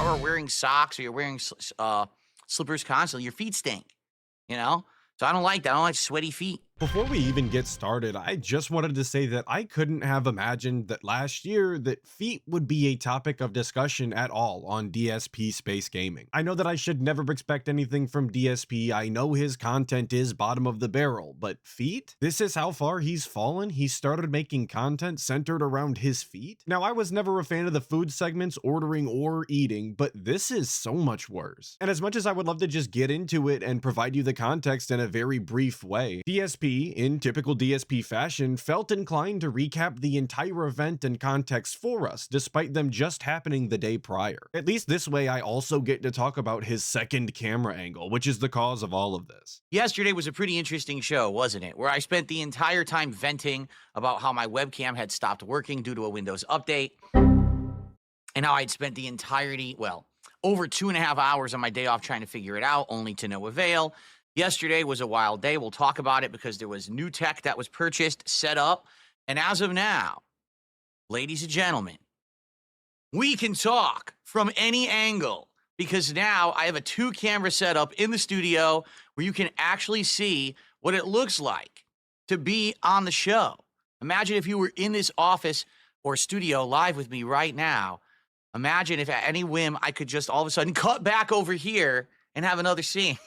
or wearing socks or you're wearing slippers constantly, your feet stink, you know? So I don't like that. I don't like sweaty feet. Before we even get started, I just wanted to say that I couldn't have imagined that last year that feet would be a topic of discussion at all on DSP Space Gaming. I know that I should never expect anything from DSP. I know his content is bottom of the barrel, but feet? This is how far he's fallen. He started making content centered around his feet. Now, I was never a fan of the food segments, ordering or eating, but this is so much worse. And as much as I would love to just get into it and provide you the context in a very brief way, DSP, in typical DSP fashion, felt inclined to recap the entire event and context for us, despite them just happening the day prior. At least this way I also get to talk about his second camera angle, which is the cause of all of this. Yesterday was a pretty interesting show, wasn't it? Where I spent the entire time venting about how my webcam had stopped working due to a Windows update, and how I'd spent the entirety, well, over 2.5 hours on my day off trying to figure it out, only to no avail. Yesterday was a wild day. We'll talk about it because there was new tech that was purchased, set up, and as of now, ladies and gentlemen, we can talk from any angle because now I have a 2-camera setup in the studio where you can actually see what it looks like to be on the show. Imagine if you were in this office or studio live with me right now. Imagine if at any whim I could just all of a sudden cut back over here and have another scene.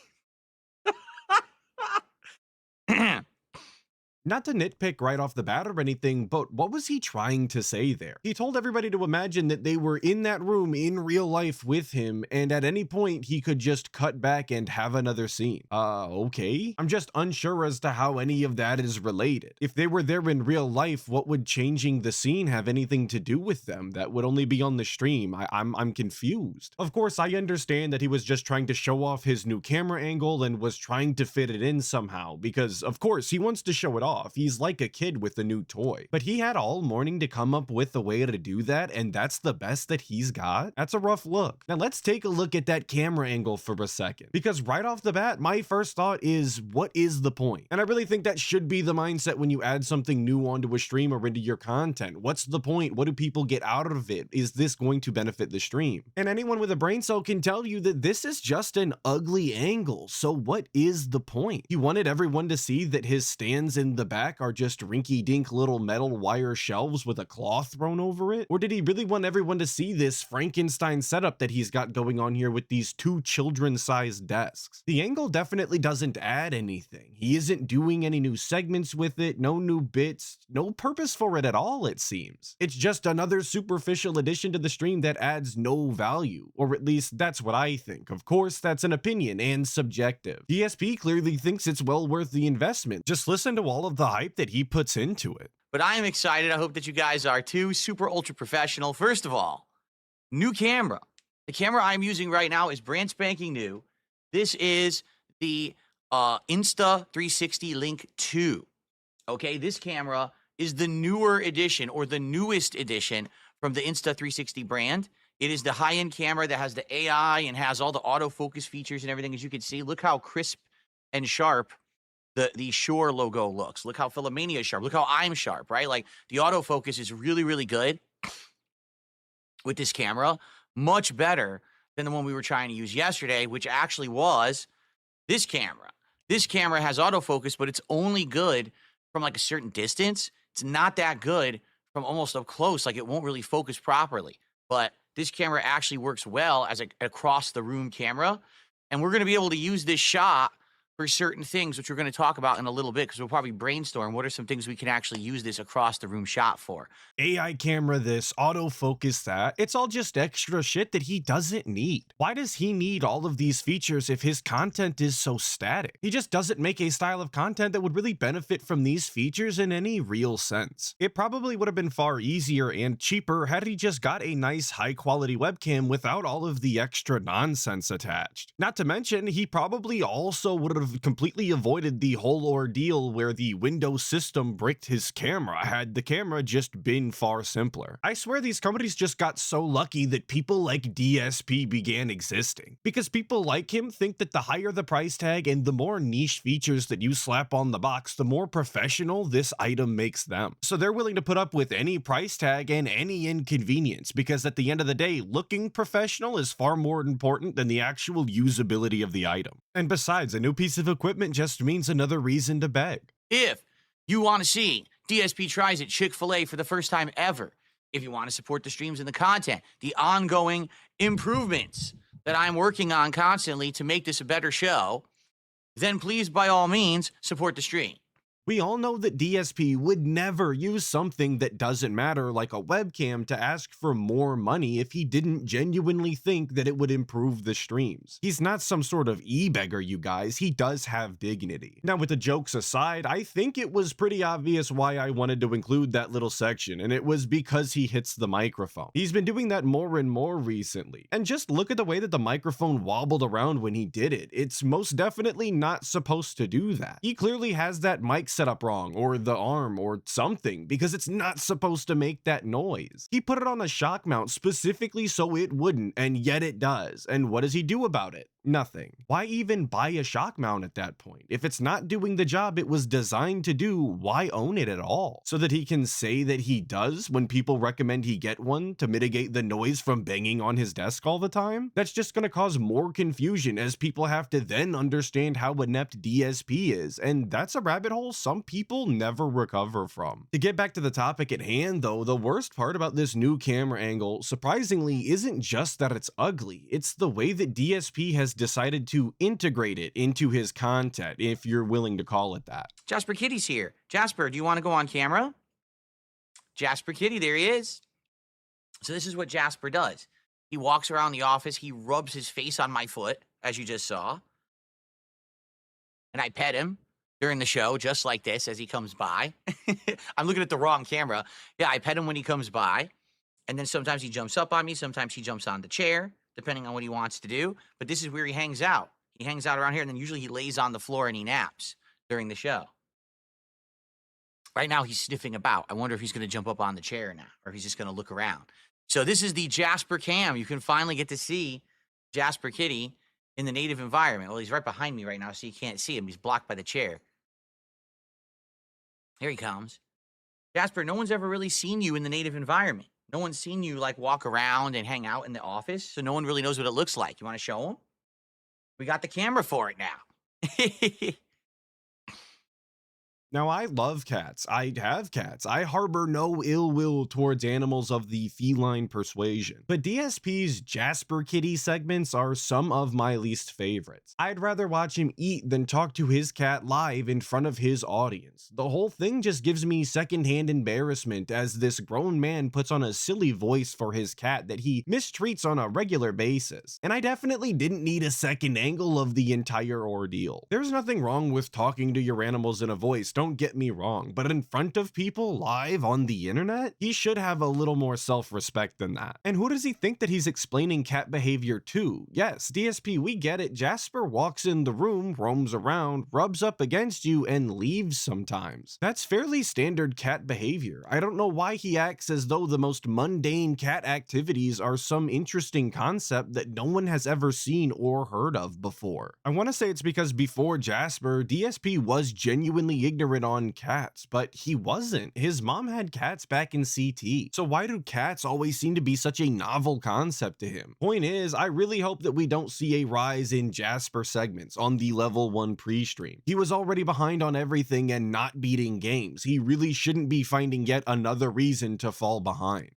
Not to nitpick right off the bat or anything, but what was he trying to say there? He told everybody to imagine that they were in that room in real life with him, and at any point he could just cut back and have another scene. Okay? I'm just unsure as to how any of that is related. If they were there in real life, what would changing the scene have anything to do with them? That would only be on the stream. I'm confused. Of course, I understand that he was just trying to show off his new camera angle and was trying to fit it in somehow, because of course he wants to show it off. He's like a kid with a new toy. But he had all morning to come up with a way to do that, and that's the best that he's got? That's a rough look. Now let's take a look at that camera angle for a second, because right off the bat, my first thought is, what is the point? And I really think that should be the mindset when you add something new onto a stream or into your content. What's the point? What do people get out of it? Is this going to benefit the stream? And anyone with a brain cell can tell you that this is just an ugly angle. So what is the point? He wanted everyone to see that his stands in the back are just rinky-dink little metal wire shelves with a cloth thrown over it? Or did he really want everyone to see this Frankenstein setup that he's got going on here with these 2 children-sized desks? The angle definitely doesn't add anything. He isn't doing any new segments with it, no new bits, no purpose for it at all, it seems. It's just another superficial addition to the stream that adds no value, or at least that's what I think. Of course, that's an opinion and subjective. DSP clearly thinks it's well worth the investment. Just listen to all of the hype that he puts into it. But I am excited. I hope that you guys are too. Super ultra professional. First of all, new camera. The camera I'm using right now is brand spanking new. This is the Insta360 Link 2. Okay, this camera is the newer edition or the newest edition from the Insta360 brand. It is the high-end camera that has the AI and has all the autofocus features and everything. As you can see, look how crisp and sharp the Shure logo looks. Look how Philomania is sharp. Look how I'm sharp, right? Like the autofocus is really, really good with this camera. Much better than the one we were trying to use yesterday, which actually was this camera. This camera has autofocus, but it's only good from like a certain distance. It's not that good from almost up close. Like it won't really focus properly. But this camera actually works well as a across the room camera. And we're going to be able to use this shot for certain things, which we're going to talk about in a little bit, because we'll probably brainstorm what are some things we can actually use this across the room shot for. AI camera this, autofocus that, it's all just extra shit that he doesn't need. Why does he need all of these features if his content is so static? He just doesn't make a style of content that would really benefit from these features in any real sense. It probably would have been far easier and cheaper had he just got a nice high quality webcam without all of the extra nonsense attached. Not to mention, he probably also would have have completely avoided the whole ordeal where the Windows system bricked his camera had the camera just been far simpler. I swear these companies just got so lucky that people like DSP began existing, because people like him think that the higher the price tag and the more niche features that you slap on the box, the more professional this item makes them. So they're willing to put up with any price tag and any inconvenience, because at the end of the day, looking professional is far more important than the actual usability of the item. And besides, a new piece of equipment just means another reason to beg. If you want to see DSP tries at Chick-fil-A for the first time ever, if you want to support the streams and the content, the ongoing improvements that I'm working on constantly to make this a better show, then please, by all means, support the stream. We all know that DSP would never use something that doesn't matter like a webcam to ask for more money if he didn't genuinely think that it would improve the streams. He's not some sort of e-beggar, you guys. He does have dignity. Now, with the jokes aside, I think it was pretty obvious why I wanted to include that little section, and it was because he hits the microphone. He's been doing that more and more recently. And just look at the way that the microphone wobbled around when he did it. It's most definitely not supposed to do that. He clearly has that mic set up wrong, or the arm, or something, because it's not supposed to make that noise. He put it on a shock mount specifically so it wouldn't, and yet it does. And what does he do about it? Nothing. Why even buy a shock mount at that point? If it's not doing the job it was designed to do, why own it at all? So that he can say that he does when people recommend he get one to mitigate the noise from banging on his desk all the time? That's just gonna cause more confusion as people have to then understand how inept DSP is, and that's a rabbit hole some people never recover from. To get back to the topic at hand though, the worst part about this new camera angle, surprisingly, isn't just that it's ugly, it's the way that DSP has decided to integrate it into his content, if you're willing to call it that. Jasper Kitty's here. Jasper, do you want to go on camera? Jasper Kitty, there he is. So this is what Jasper does. He walks around the office, he rubs his face on my foot, as you just saw. And I pet him during the show, just like this, as he comes by. I'm looking at the wrong camera. Yeah, I pet him when he comes by. And then sometimes he jumps up on me, sometimes he jumps on the chair, depending on what he wants to do. But this is where he hangs out. He hangs out around here, and then usually he lays on the floor and he naps during the show. Right now, he's sniffing about. I wonder if he's going to jump up on the chair now, or if he's just going to look around. So this is the Jasper cam. You can finally get to see Jasper Kitty in the native environment. Well, he's right behind me right now, so you can't see him. He's blocked by the chair. Here he comes. Jasper, no one's ever really seen you in the native environment. No one's seen you, like, walk around and hang out in the office, so no one really knows what it looks like. You want to show them? We got the camera for it now. Now, I love cats. I have cats. I harbor no ill will towards animals of the feline persuasion. But DSP's Jasper Kitty segments are some of my least favorites. I'd rather watch him eat than talk to his cat live in front of his audience. The whole thing just gives me secondhand embarrassment as this grown man puts on a silly voice for his cat that he mistreats on a regular basis. And I definitely didn't need a second angle of the entire ordeal. There's nothing wrong with talking to your animals in a voice, don't get me wrong, but in front of people live on the internet, he should have a little more self-respect than that. And who does he think that he's explaining cat behavior to? Yes, DSP, we get it. Jasper walks in the room, roams around, rubs up against you, and leaves sometimes. That's fairly standard cat behavior. I don't know why he acts as though the most mundane cat activities are some interesting concept that no one has ever seen or heard of before. I want to say it's because before Jasper, DSP was genuinely ignorant on cats, but he wasn't. His mom had cats back in CT, so why do cats always seem to be such a novel concept to him? Point is, I really hope that we don't see a rise in Jasper segments on the level 1 pre-stream. He was already behind on everything and not beating games. He really shouldn't be finding yet another reason to fall behind.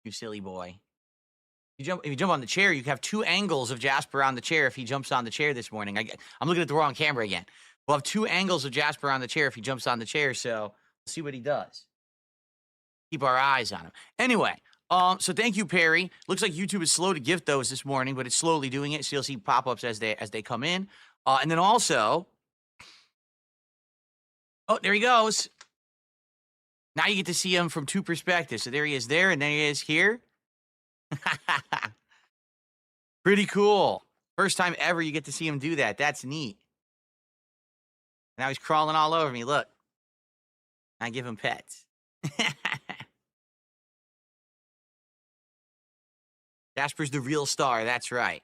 You silly boy. If you jump on the chair, you have two angles of Jasper on the chair if he jumps on the chair this morning. I'm looking at the wrong camera again. We'll have two angles of Jasper on the chair if he jumps on the chair, so we'll see what he does. Keep our eyes on him. Anyway, so thank you, Perry. Looks like YouTube is slow to gift those this morning, but it's slowly doing it, so you'll see pop-ups as they come in. And then also, oh, there he goes. Now you get to see him from two perspectives. So there he is there, and there he is here. Pretty cool. First time ever you get to see him do that. That's neat. Now he's crawling all over me. Look. I give him pets. Jasper's the real star. That's right.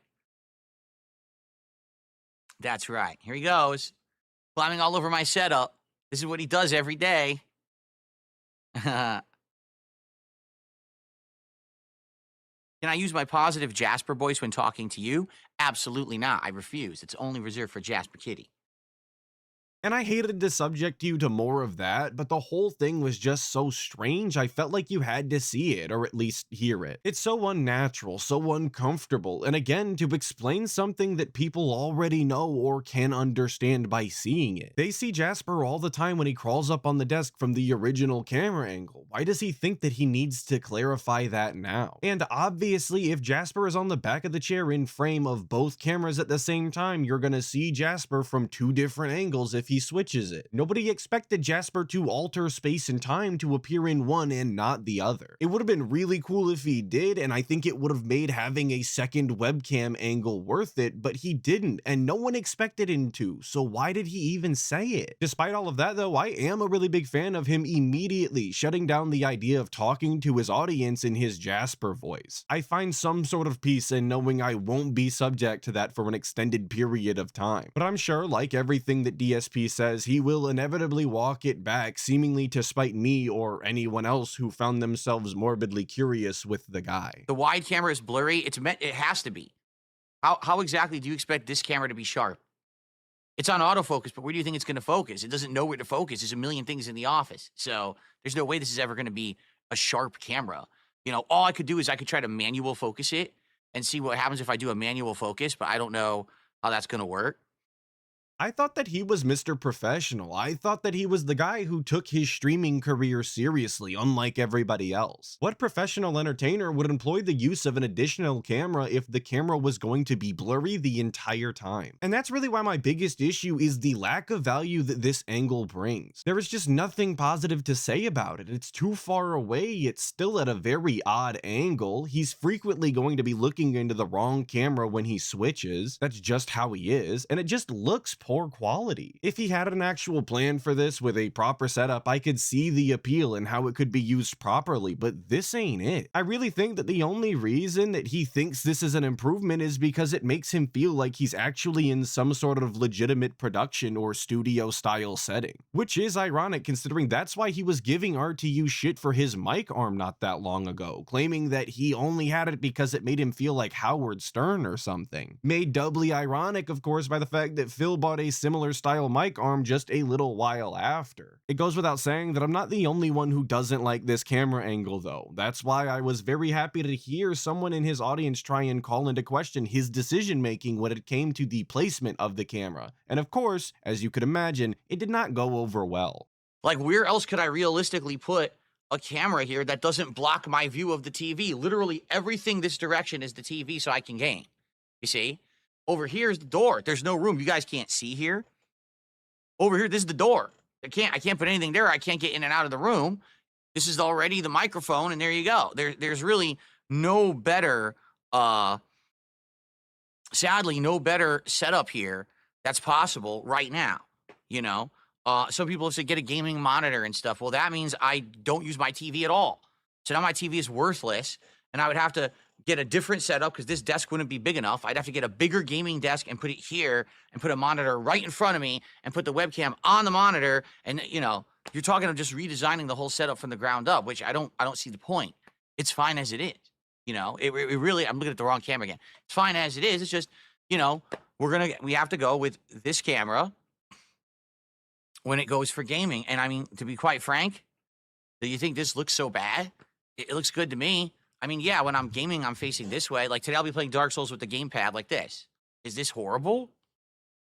That's right. Here he goes. Climbing all over my setup. This is what he does every day. Can I use my positive Jasper voice when talking to you? Absolutely not. I refuse. It's only reserved for Jasper Kitty. And I hated to subject you to more of that, but the whole thing was just so strange. I felt like you had to see it, or at least hear it. It's so unnatural, so uncomfortable, and again, to explain something that people already know or can understand by seeing it. They see Jasper all the time when he crawls up on the desk from the original camera angle. Why does he think that he needs to clarify that now? And obviously, if Jasper is on the back of the chair in frame of both cameras at the same time, you're gonna see Jasper from two different angles if he switches it. Nobody expected Jasper to alter space and time to appear in one and not the other. It would have been really cool if he did, and I think it would have made having a second webcam angle worth it, but he didn't, and no one expected him to, so why did he even say it? Despite all of that though, I am a really big fan of him immediately shutting down the idea of talking to his audience in his Jasper voice. I find some sort of peace in knowing I won't be subject to that for an extended period of time. But I'm sure, like everything that DSP says, he will inevitably walk it back, seemingly to spite me or anyone else who found themselves morbidly curious with the guy. The wide camera is blurry. It has to be. How exactly do you expect this camera to be sharp? It's on autofocus, but where do you think it's going to focus? It doesn't know where to focus. There's a million things in the office. So there's no way this is ever going to be a sharp camera. You know, all I could do is I could try to manual focus it and see what happens if I do a manual focus, but I don't know how that's going to work. I thought that he was Mr. Professional. I thought that he was the guy who took his streaming career seriously, unlike everybody else. What professional entertainer would employ the use of an additional camera if the camera was going to be blurry the entire time? And that's really why my biggest issue is the lack of value that this angle brings. There is just nothing positive to say about it. It's too far away, it's still at a very odd angle. He's frequently going to be looking into the wrong camera when he switches. That's just how he is, and it just looks poor quality. If he had an actual plan for this with a proper setup, I could see the appeal and how it could be used properly, but this ain't it. I really think that the only reason that he thinks this is an improvement is because it makes him feel like he's actually in some sort of legitimate production or studio style setting. Which is ironic considering that's why he was giving RTU shit for his mic arm not that long ago, claiming that he only had it because it made him feel like Howard Stern or something. Made doubly ironic, of course, by the fact that Phil bought a similar style mic arm just a little while after. It goes without saying that I'm not the only one who doesn't like this camera angle though. That's why I was very happy to hear someone in his audience try and call into question his decision making when it came to the placement of the camera. And of course, as you could imagine, it did not go over well. Like, where else could I realistically put a camera here that doesn't block my view of the TV? Literally everything this direction is the TV so I can game. You see? Over here is the door. There's no room. You guys can't see here. Over here, this is the door. I can't put anything there. I can't get in and out of the room. This is already the microphone, and there you go. There's really no better, sadly, no better setup here that's possible right now. You know, some people have said get a gaming monitor and stuff. Well, that means I don't use my TV at all. So now my TV is worthless, and I would have to get a different setup because this desk wouldn't be big enough. I'd have to get a bigger gaming desk and put it here and put a monitor right in front of me and put the webcam on the monitor. And, you know, you're talking of just redesigning the whole setup from the ground up, which I don't see the point. It's fine as it is. You know, it really, I'm looking at the wrong camera again. It's fine as it is. It's just, you know, we have to go with this camera when it goes for gaming. And I mean, to be quite frank, do you think this looks so bad? It looks good to me. I mean, yeah, when I'm gaming, I'm facing this way. Like today, I'll be playing Dark Souls with the gamepad like this. Is this horrible?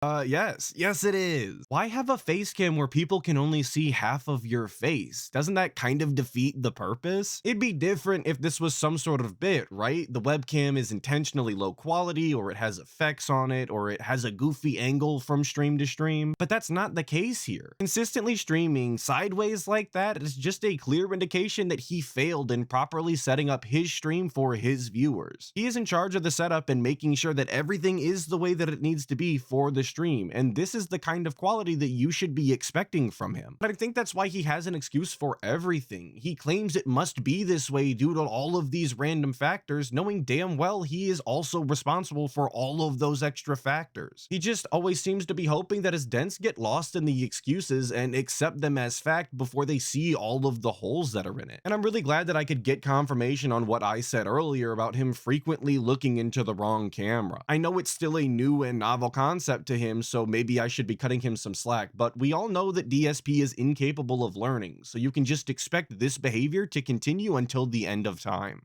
Yes it is. Why have a face cam where people can only see half of your face? Doesn't that kind of defeat the purpose? It'd be different if this was some sort of bit, right? The webcam is intentionally low quality, or it has effects on it, or it has a goofy angle from stream to stream, but that's not the case here. Consistently streaming sideways like that is just a clear indication that he failed in properly setting up his stream for his viewers. He is in charge of the setup and making sure that everything is the way that it needs to be for the stream, and this is the kind of quality that you should be expecting from him. But I think that's why he has an excuse for everything. He claims it must be this way due to all of these random factors, knowing damn well he is also responsible for all of those extra factors. He just always seems to be hoping that his dents get lost in the excuses and accept them as fact before they see all of the holes that are in it. And I'm really glad that I could get confirmation on what I said earlier about him frequently looking into the wrong camera. I know it's still a new and novel concept to him, so maybe I should be cutting him some slack, but we all know that DSP is incapable of learning, so you can just expect this behavior to continue until the end of time.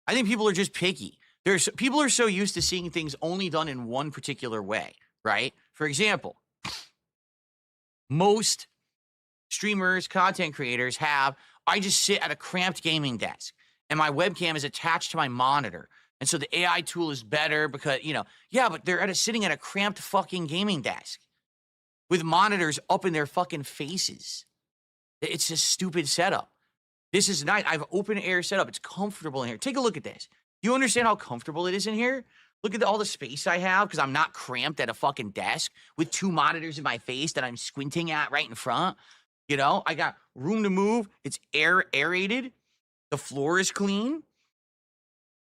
I think people are just picky. People are so used to seeing things only done in one particular way, right? For example, most streamers, content creators I just sit at a cramped gaming desk and my webcam is attached to my monitor. And so the AI tool is better because, yeah, but they're sitting at a cramped fucking gaming desk with monitors up in their fucking faces. It's a stupid setup. This is nice. I have open air setup. It's comfortable in here. Take a look at this. You understand how comfortable it is in here? Look at all the space I have because I'm not cramped at a fucking desk with 2 monitors in my face that I'm squinting at right in front. I got room to move. It's aerated. The floor is clean.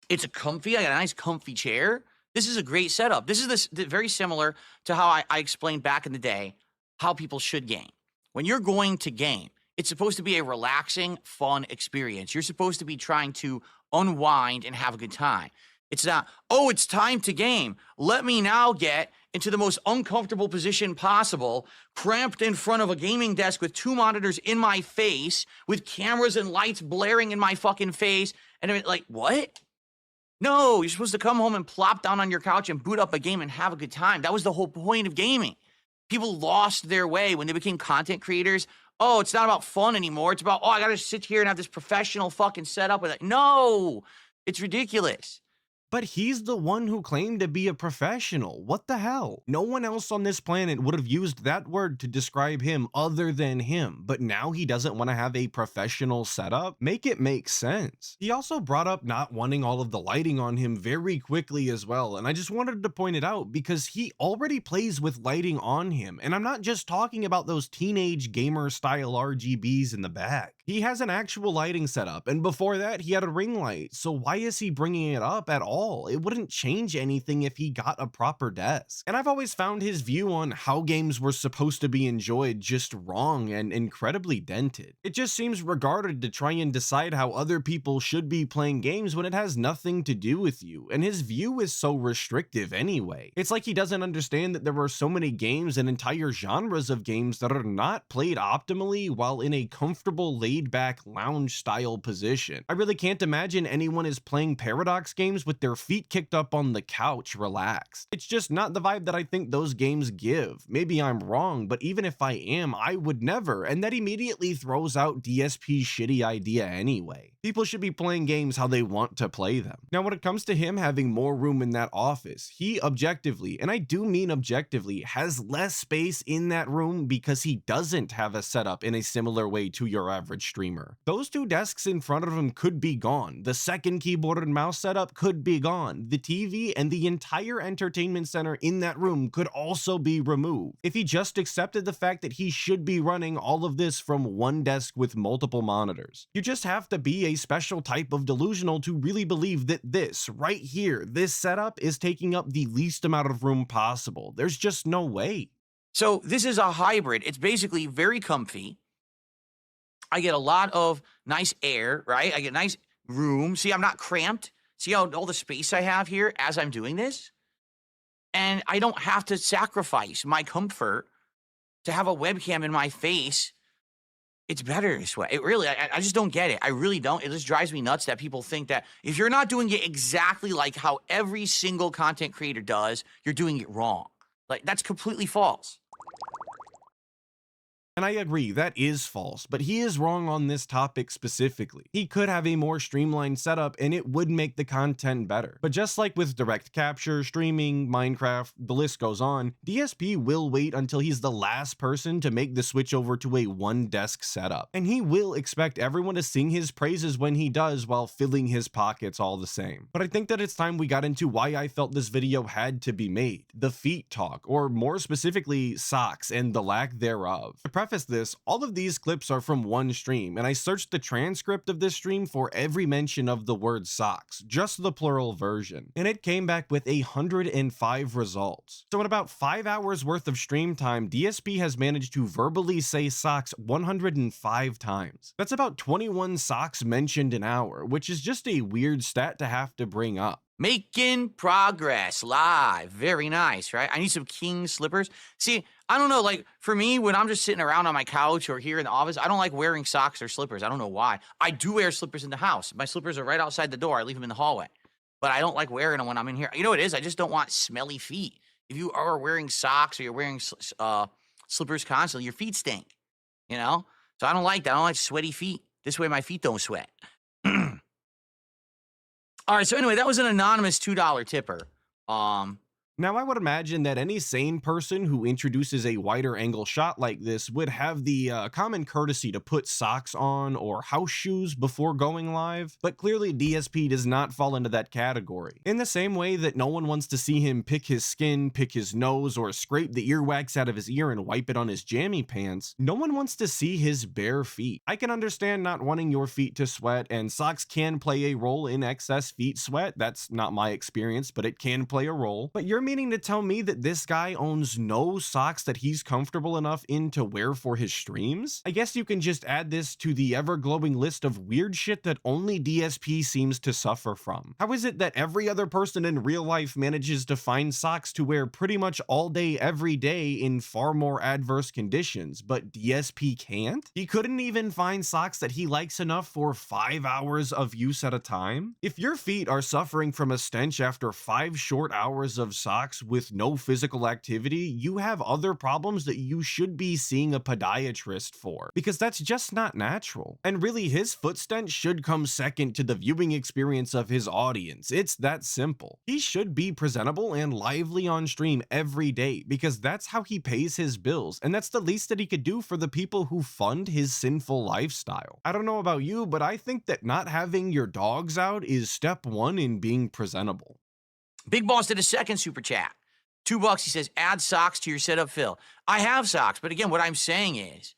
It's comfy. I got a nice comfy chair. This is a great setup. This is very similar to how I explained back in the day how people should game. When you're going to game, it's supposed to be a relaxing, fun experience. You're supposed to be trying to unwind and have a good time. It's not, oh, it's time to game. Let me now get into the most uncomfortable position possible, cramped in front of a gaming desk with 2 monitors in my face, with cameras and lights blaring in my fucking face. And I'm like, what? No, you're supposed to come home and plop down on your couch and boot up a game and have a good time. That was the whole point of gaming. People lost their way when they became content creators. Oh, it's not about fun anymore. It's about, I got to sit here and have this professional fucking setup with it. No, it's ridiculous. But he's the one who claimed to be a professional. What the hell? No one else on this planet would have used that word to describe him other than him, but now he doesn't want to have a professional setup? Make it make sense. He also brought up not wanting all of the lighting on him very quickly as well, and I just wanted to point it out because he already plays with lighting on him, and I'm not just talking about those teenage gamer style RGBs in the back. He has an actual lighting setup, and before that he had a ring light, so why is he bringing it up at all? It wouldn't change anything if he got a proper desk. And I've always found his view on how games were supposed to be enjoyed just wrong and incredibly dented. It just seems regarded to try and decide how other people should be playing games when it has nothing to do with you, and his view is so restrictive anyway. It's like he doesn't understand that there are so many games and entire genres of games that are not played optimally while in a comfortable laid-back lounge style position. I really can't imagine anyone is playing Paradox games with their feet kicked up on the couch relaxed. It's just not the vibe that I think those games give. Maybe I'm wrong, but even if I am, I would never, and that immediately throws out DSP's shitty idea anyway. People should be playing games how they want to play them. Now, when it comes to him having more room in that office, he objectively, and I do mean objectively, has less space in that room because he doesn't have a setup in a similar way to your average streamer. Those 2 desks in front of him could be gone. The second keyboard and mouse setup could be gone. The TV and the entire entertainment center in that room could also be removed if he just accepted the fact that he should be running all of this from one desk with multiple monitors. You just have to be a special type of delusional to really believe that this right here, this setup is taking up the least amount of room possible. There's just no way. So this is a hybrid. It's basically very comfy. I get a lot of nice air, right? I get nice room. See, I'm not cramped. See all the space I have here as I'm doing this? And I don't have to sacrifice my comfort to have a webcam in my face. It's better this way. It really, I just don't get it. I really don't. It just drives me nuts that people think that if you're not doing it exactly like how every single content creator does, you're doing it wrong. Like, that's completely false. And I agree, that is false, but he is wrong on this topic specifically. He could have a more streamlined setup and it would make the content better. But just like with direct capture, streaming, Minecraft, the list goes on, DSP will wait until he's the last person to make the switch over to a one desk setup. And he will expect everyone to sing his praises when he does while filling his pockets all the same. But I think that it's time we got into why I felt this video had to be made. The feet talk, or more specifically, socks and the lack thereof. To preface this, all of these clips are from one stream, and I searched the transcript of this stream for every mention of the word socks, just the plural version, and it came back with 105 results. So in about 5 hours worth of stream time, DSP has managed to verbally say socks 105 times. That's about 21 socks mentioned an hour, which is just a weird stat to have to bring up. Making progress live. Very nice, right? I need some king slippers. See, I don't know, like for me, when I'm just sitting around on my couch or here in the office, I don't like wearing socks or slippers. I don't know why. I do wear slippers in the house. My slippers are right outside the door. I leave them in the hallway. But I don't like wearing them when I'm in here. You know what it is? I just don't want smelly feet. If you are wearing socks or you're wearing slippers constantly, your feet stink, you know? So I don't like that. I don't like sweaty feet. This way my feet don't sweat. All right, so anyway, that was an anonymous $2 tipper. Now, I would imagine that any sane person who introduces a wider angle shot like this would have the common courtesy to put socks on or house shoes before going live, but clearly DSP does not fall into that category. In the same way that no one wants to see him pick his skin, pick his nose, or scrape the earwax out of his ear and wipe it on his jammy pants, no one wants to see his bare feet. I can understand not wanting your feet to sweat, and socks can play a role in excess feet sweat. That's not my experience, but it can play a role. But you're meaning to tell me that this guy owns no socks that he's comfortable enough in to wear for his streams? I guess you can just add this to the ever-glowing list of weird shit that only DSP seems to suffer from. How is it that every other person in real life manages to find socks to wear pretty much all day every day in far more adverse conditions, but DSP can't? He couldn't even find socks that he likes enough for 5 hours of use at a time? If your feet are suffering from a stench after 5 short hours of socks with no physical activity, you have other problems that you should be seeing a podiatrist for, because that's just not natural. And really, his foot stench should come second to the viewing experience of his audience. It's that simple. He should be presentable and lively on stream every day, because that's how he pays his bills, and that's the least that he could do for the people who fund his sinful lifestyle. I don't know about you, but I think that not having your dogs out is step one in being presentable. Big Boss did a second super chat. $2. He says, add socks to your setup, Phil. I have socks, but again, what I'm saying is,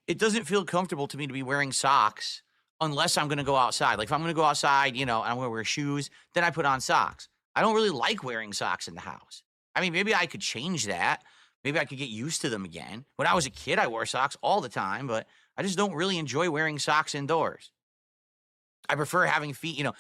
it doesn't feel comfortable to me to be wearing socks unless I'm going to go outside. Like if I'm going to go outside, you know, and I'm going to wear shoes, then I put on socks. I don't really like wearing socks in the house. I mean, maybe I could change that. Maybe I could get used to them again. When I was a kid, I wore socks all the time, but I just don't really enjoy wearing socks indoors. I prefer having feet, you know,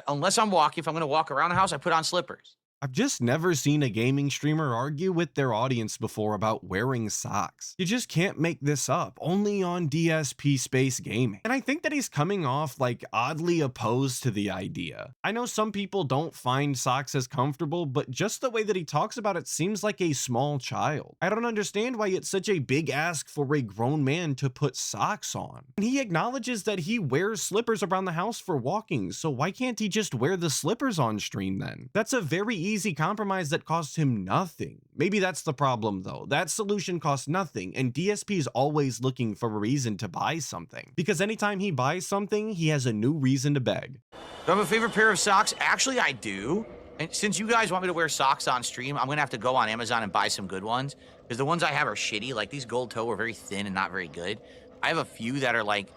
unless I'm walking, if I'm going to walk around the house, I put on slippers. I've just never seen a gaming streamer argue with their audience before about wearing socks. You just can't make this up, only on DSP Space Gaming. And I think that he's coming off like oddly opposed to the idea. I know some people don't find socks as comfortable, but just the way that he talks about it seems like a small child. I don't understand why it's such a big ask for a grown man to put socks on. And he acknowledges that he wears slippers around the house for walking, so why can't he just wear the slippers on stream then? That's a very easy compromise that costs him nothing. Maybe that's the problem though. That solution costs nothing, and DSP is always looking for a reason to buy something. Because anytime he buys something, he has a new reason to beg. Do I have a favorite pair of socks? Actually, I do. And since you guys want me to wear socks on stream, I'm gonna have to go on Amazon and buy some good ones. Because the ones I have are shitty. Like these gold toe are very thin and not very good. I have a few that are like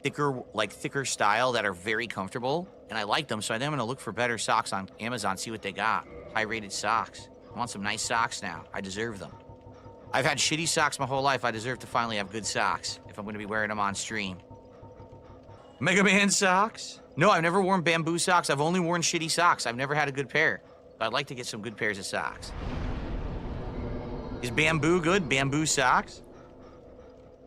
thicker style that are very comfortable, and I like them, so I think I'm gonna look for better socks on Amazon, see what they got. High-rated socks. I want some nice socks now. I deserve them. I've had shitty socks my whole life. I deserve to finally have good socks if I'm gonna be wearing them on stream. Mega Man socks? No, I've never worn bamboo socks. I've only worn shitty socks. I've never had a good pair. I'd like to get some good pairs of socks. Is bamboo good? Bamboo socks?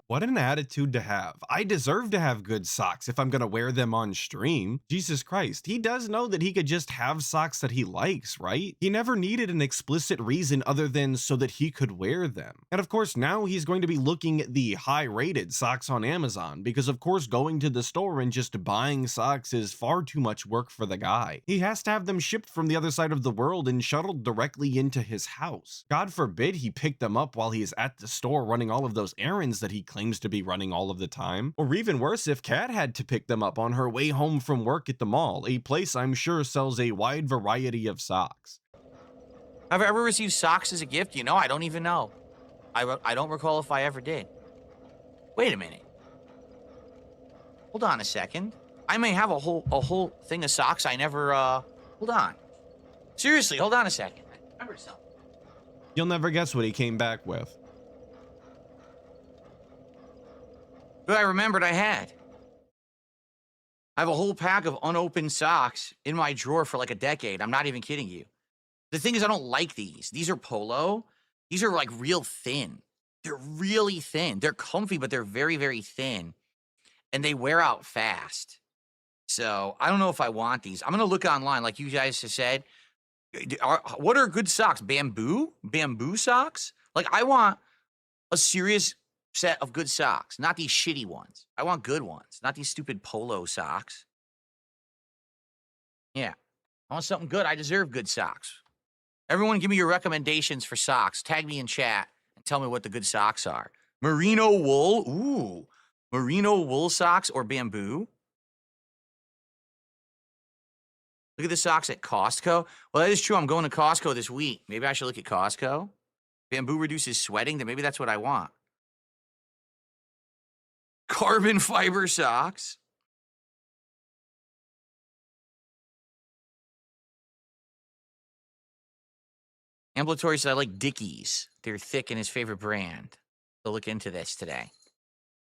What an attitude to have. I deserve to have good socks if I'm gonna wear them on stream. Jesus Christ, he does know that he could just have socks that he likes, right? He never needed an explicit reason other than so that he could wear them. And of course, now he's going to be looking at the high-rated socks on Amazon, because of course going to the store and just buying socks is far too much work for the guy. He has to have them shipped from the other side of the world and shuttled directly into his house. God forbid he picked them up while he is at the store running all of those errands that he claims to be running all of the time. Or even worse, if Kat had to pick them up on her way home from work at the mall, a place I'm sure sells a wide variety of socks. Have I ever received socks as a gift? You know, I don't even know. I don't recall if I ever did. Wait a minute. Hold on a second. I may have a whole thing of socks I never, hold on. Seriously, hold on a second. I remember something. You'll never guess what he came back with. But I remembered I had. I have a whole pack of unopened socks in my drawer for like a decade. I'm not even kidding you. The thing is, I don't like these. These are polo. These are like real thin. They're really thin. They're comfy, but they're very, very thin. And they wear out fast. So I don't know if I want these. I'm going to look online, like you guys have said. What are good socks? Bamboo? Bamboo socks? Like, I want a serious set of good socks, not these shitty ones. I want good ones, not these stupid polo socks. Yeah, I want something good. I deserve good socks. Everyone give me your recommendations for socks. Tag me in chat and tell me what the good socks are. Merino wool. Ooh, merino wool socks or bamboo. Look at the socks at Costco. Well, that is true. I'm going to Costco this week. Maybe I should look at Costco. Bamboo reduces sweating. Then maybe that's what I want. Carbon fiber socks. Ambulatory said I like Dickies. They're thick and his favorite brand. So look into this today.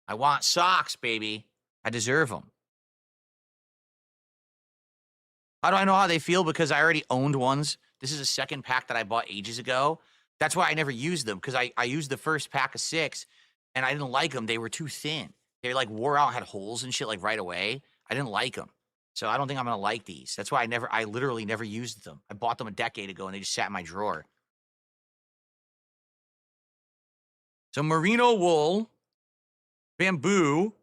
I want socks, baby. I deserve them. How do I know how they feel? Because I already owned ones. This is a second pack that I bought ages ago. That's why I never used them, because I used the first pack of 6 and I didn't like them. They were too thin. They like wore out, had holes and shit like right away. I didn't like them. So I don't think I'm going to like these. That's why I literally never used them. I bought them a decade ago and they just sat in my drawer. So merino wool, bamboo.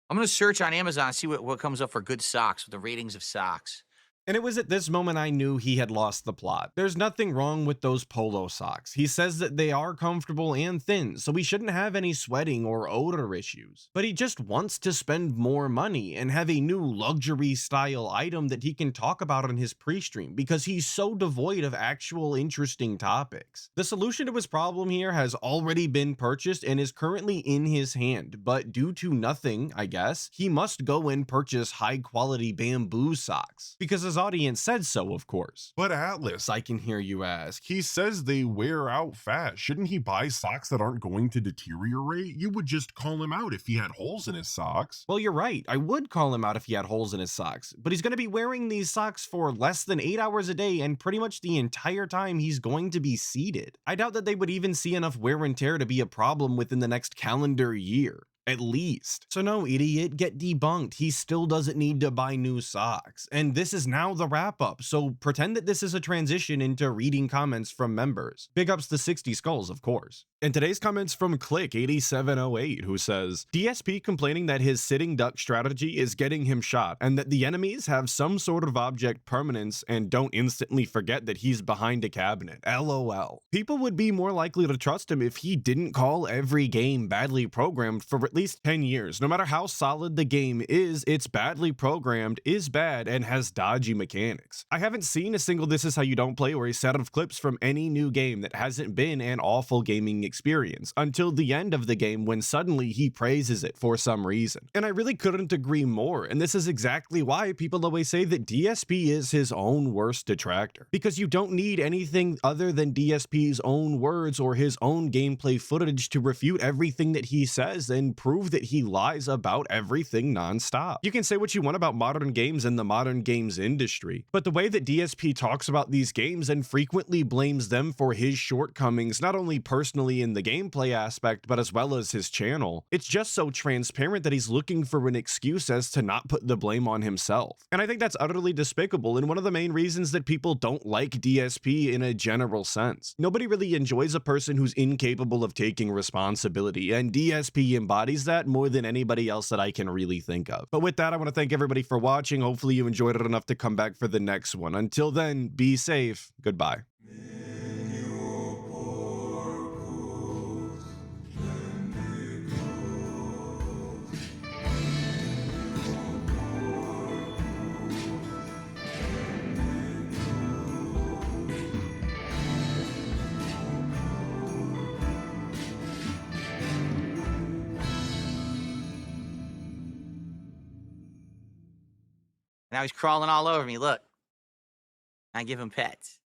I'm going to search on Amazon and see what comes up for good socks with the ratings of socks. And it was at this moment I knew he had lost the plot. There's nothing wrong with those polo socks. He says that they are comfortable and thin, so we shouldn't have any sweating or odor issues. But he just wants to spend more money and have a new luxury style item that he can talk about on his pre-stream, because he's so devoid of actual interesting topics. The solution to his problem here has already been purchased and is currently in his hand, but due to nothing, I guess, he must go and purchase high quality bamboo socks, because his audience said so, of course. But Atlas, I can hear you ask. he says they wear out fast. Shouldn't he buy socks that aren't going to deteriorate? You would just call him out if he had holes in his socks. Well, you're right. I would call him out if he had holes in his socks, but he's going to be wearing these socks for less than 8 hours a day, and pretty much the entire time he's going to be seated. I doubt that they would even see enough wear and tear to be a problem within the next calendar year. At least. So no, idiot, get debunked. He still doesn't need to buy new socks. And this is now the wrap up, so pretend that this is a transition into reading comments from members. Big ups to 60 Skulls, of course. And today's comments from Click8708, who says, DSP complaining that his sitting duck strategy is getting him shot, and that the enemies have some sort of object permanence and don't instantly forget that he's behind a cabinet. LOL. People would be more likely to trust him if he didn't call every game badly programmed for at least 10 years. No matter how solid the game is, it's badly programmed, is bad, and has dodgy mechanics. I haven't seen a single This Is How You Don't Play or a set of clips from any new game that hasn't been an awful gaming experience, until the end of the game when suddenly he praises it for some reason. And I really couldn't agree more, and this is exactly why people always say that DSP is his own worst detractor. Because you don't need anything other than DSP's own words or his own gameplay footage to refute everything that he says and prove that he lies about everything nonstop. You can say what you want about modern games and the modern games industry, but the way that DSP talks about these games and frequently blames them for his shortcomings, not only personally in the gameplay aspect, but as well as his channel. It's just so transparent that he's looking for an excuse as to not put the blame on himself. And I think that's utterly despicable, and one of the main reasons that people don't like DSP in a general sense. Nobody really enjoys a person who's incapable of taking responsibility, and DSP embodies that more than anybody else that I can really think of. But with that, I want to thank everybody for watching. Hopefully you enjoyed it enough to come back for the next one. Until then, be safe. Goodbye. Now he's crawling all over me. Look. I give him pets.